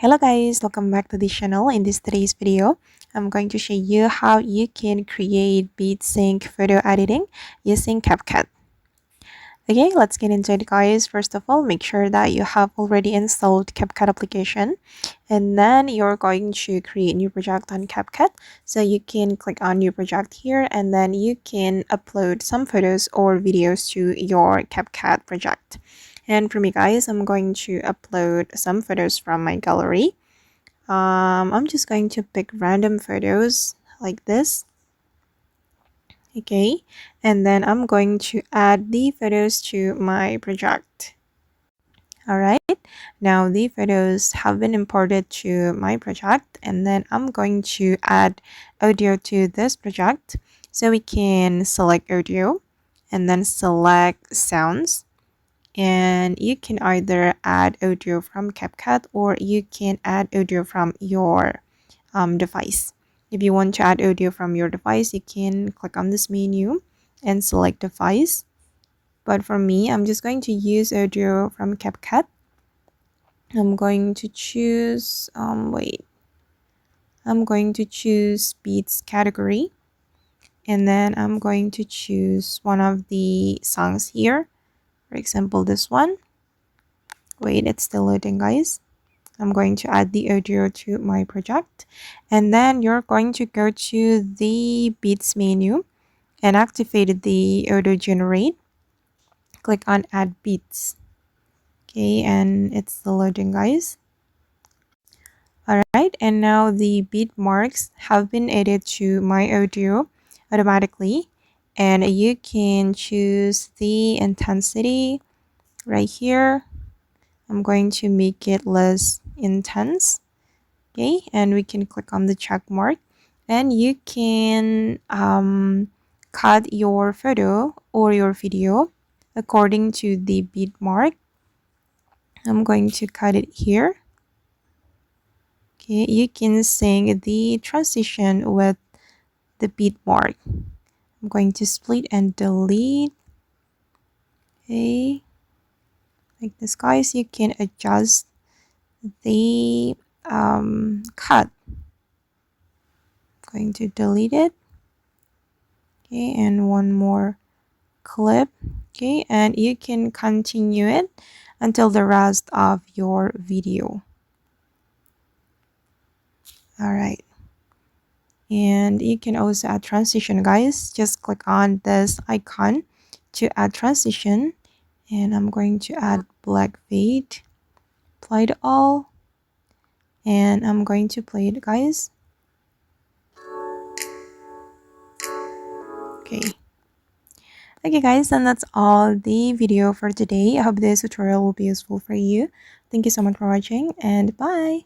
Hello guys, welcome back to the channel. In today's video, I'm going to show you how you can create beat sync photo editing using CapCut. Okay, let's get into it guys. First of all, make sure that you have already installed CapCut application, and then you're going to create new project on CapCut. So you can click on new project here, and then you can upload some photos or videos to your CapCut project. And for me guys, I'm going to upload some photos from my gallery. I'm just going to pick random photos like this. Okay, and then I'm going to add the photos to my project. Alright, now the photos have been imported to my project, and then I'm going to add audio to this project. So we can select audio and then select sounds, and you can either add audio from CapCut or you can add audio from your device. If you want to add audio from your device, you can click on this menu and select device. But for me, I'm just going to use audio from CapCut. I'm going to choose I'm going to choose beats category, and then I'm going to choose one of the songs here. For example, this one. Wait, it's still loading guys. I'm going to add the audio to my project, and then you're going to go to the beats menu and activate the audio generate. Click on add beats. Okay, and it's still loading guys. Alright, and now the beat marks have been added to my audio automatically, and you can choose the intensity right here. I'm going to make it less intense. Okay, and we can click on the check mark, and you can cut your photo or your video according to the beat mark. I'm going to cut it here. Okay, you can sync the transition with the beat mark. I'm going to split and delete. Okay, like this guys, you can adjust the cut. I'm going to delete it. Okay, and one more clip. Okay, and you can continue it until the rest of your video. All right, and you can also add transition guys. Just click on this icon to add transition, and I'm going to add black fade, apply to all, and I'm going to play it guys. Okay guys, and that's all the video for today. I hope this tutorial will be useful for you. Thank you so much for watching, and bye.